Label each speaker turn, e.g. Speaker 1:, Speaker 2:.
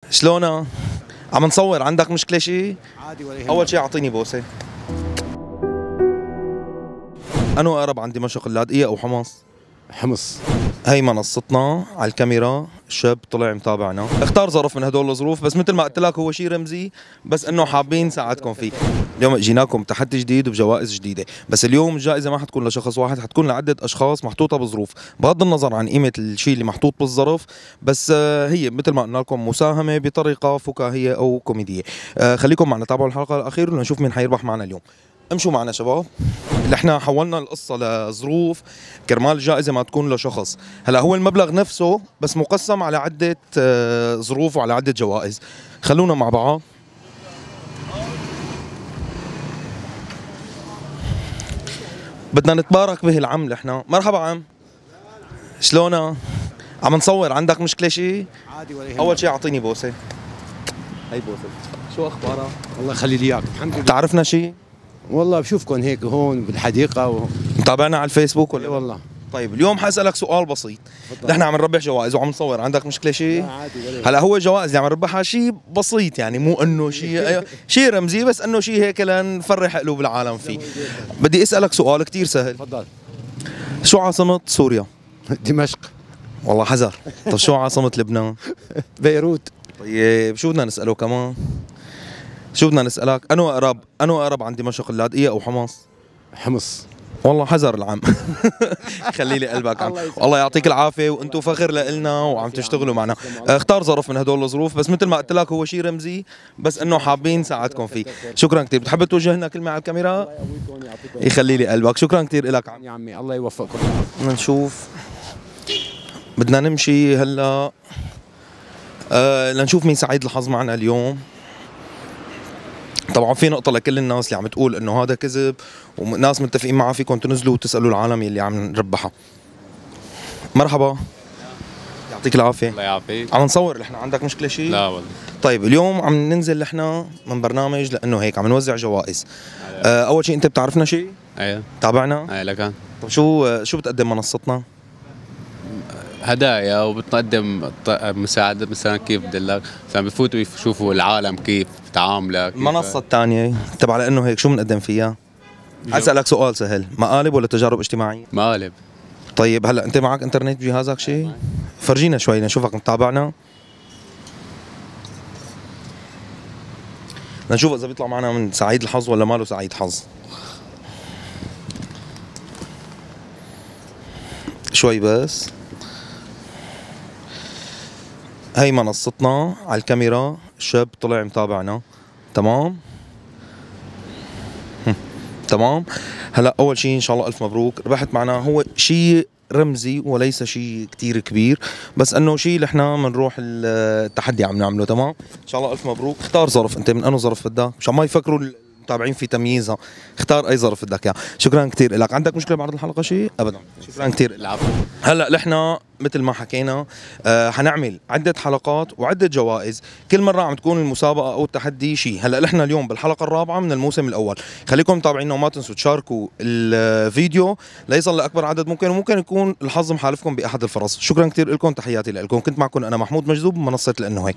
Speaker 1: شلونها؟ عم نصور، عندك مشكلة شي؟
Speaker 2: عادي ولا يهمك.
Speaker 1: أول شي أعطيني بوسة. أنو أقرب عن دمشق، اللاذقية أو حمص؟
Speaker 2: حمص.
Speaker 1: هي منصتنا على الكاميرا، شاب طلع متابعنا، اختار ظرف من هدول الظروف، بس مثل ما قلت لك هو شيء رمزي، بس انه حابين نساعدكم فيه. اليوم جيناكم تحدي جديد وبجوائز جديده، بس اليوم الجائزه ما حتكون لشخص واحد، حتكون لعده اشخاص محطوطه بظروف، بغض النظر عن قيمه الشيء اللي محطوط بالظرف، بس هي مثل ما قلنا لكم مساهمه بطريقه فكاهيه او كوميديه. خليكم معنا، تابعوا الحلقه الاخيره ونشوف مين حيربح معنا اليوم. امشوا معنا شباب. اللي احنا حولنا القصة لظروف كرمال الجائزة ما تكون لشخص. هلا هو المبلغ نفسه بس مقسم على عدة ظروف وعلى عدة جوائز. خلونا مع بعض. بدنا نتبارك به العم. احنا مرحبا عم، شلونها؟ عم نصور، عندك مشكلة شي؟
Speaker 2: عادي ولا يهمك.
Speaker 1: أول شي أعطيني بوسة. هي بوسة. شو أخبارها؟
Speaker 2: الله يخلي لي اياك. الحمد لله.
Speaker 1: بتعرفنا شي؟
Speaker 2: والله بشوفكم هيك هون بالحديقه
Speaker 1: متابعنا على الفيسبوك ولا؟
Speaker 2: والله.
Speaker 1: طيب اليوم حاسألك سؤال بسيط. نحن عم نربح جوائز وعم نصور، عندك مشكلة شيء؟
Speaker 2: لا عادي ولا يهمك.
Speaker 1: هلا هو الجوائز اللي عم نربحها شيء بسيط، يعني مو انه شيء رمزي، بس انه شيء هيك لنفرح قلوب العالم فيه. بدي اسألك سؤال كثير سهل.
Speaker 2: تفضل.
Speaker 1: شو عاصمة سوريا؟
Speaker 2: دمشق.
Speaker 1: والله حذر. طيب شو عاصمة لبنان؟
Speaker 2: بيروت.
Speaker 1: طيب شو بدنا نسأله كمان؟ شو بدنا نسألك؟ انو اقرب عن دمشق، اللاذقية او حمص؟
Speaker 2: حمص.
Speaker 1: والله حذر العم. خلي لي قلبك عم. والله يعطيك العافيه، وانتم فخر لنا وعم تشتغلوا معنا. اختار ظرف من هدول الظروف، بس مثل ما قلت لك هو شيء رمزي، بس انه حابين نساعدكم فيه. شكرا كثير. بتحب توجه لنا كلمه على الكاميرا؟ يخلي لي قلبك. شكرا كثير لك عم.
Speaker 2: يا عمي الله يوفقكم.
Speaker 1: بدنا نشوف، بدنا نمشي هلا لنشوف مين سعيد الحظ معنا اليوم. طبعا في نقطة لكل الناس اللي عم تقول انه هذا كذب، وناس متفقين معها، فيكم تنزلوا وتسألوا العالم اللي عم نربحها. مرحبا، يعطيك العافية.
Speaker 3: الله يعافيك.
Speaker 1: عم نصور نحن، عندك مشكلة شيء؟
Speaker 3: لا والله.
Speaker 1: طيب اليوم عم ننزل نحن من برنامج لانه هيك عم نوزع جوائز. اول شيء انت بتعرفنا شيء؟
Speaker 3: ايوه.
Speaker 1: تابعنا؟
Speaker 3: ايه لكان.
Speaker 1: طيب شو بتقدم منصتنا؟
Speaker 3: هدايا، وبتقدم مساعدة، مثلا كيف بدلك مثلا بفوتوا يشوفوا العالم كيف بتعاملك.
Speaker 1: المنصة الثانية تبع لانه هيك شو بنقدم فيها؟ اسألك سؤال سهل، مقالب ولا تجارب اجتماعية؟
Speaker 3: مقالب.
Speaker 1: طيب هلا انت معك انترنت بجهازك شيء؟ فرجينا شوي نشوفك متابعنا. نشوف اذا بيطلع معنا من سعيد الحظ ولا ماله سعيد حظ. شوي بس. هي منصتنا على الكاميرا، شاب طلع متابعنا. تمام؟ تمام. هلا اول شيء ان شاء الله الف مبروك، ربحت معنا. هو شيء رمزي وليس شيء كتير كبير، بس انه شيء اللي احنا بنروح التحدي عم نعمله. تمام ان شاء الله الف مبروك. اختار ظرف انت، من انه ظرف بدك مشان ما يفكروا المتابعين في تمييزها. اختار اي ظرف بدك اياه. شكرا كثير لك. عندك مشكله بعرض الحلقه شيء؟ ابدا. شكرا كثير.
Speaker 3: العفو.
Speaker 1: هلا نحن مثل ما حكينا حنعمل عده حلقات وعده جوائز، كل مره عم تكون المسابقه او التحدي شيء. هلا نحن اليوم بالحلقه الرابعه من الموسم الاول. خليكم متابعينا وما تنسوا تشاركوا الفيديو ليصل لاكبر عدد ممكن، وممكن يكون الحظ محالفكم باحد الفرص. شكرا كثير لكم، تحياتي لكم. كنت معكم انا محمود مجذوب من منصه لانه هيك.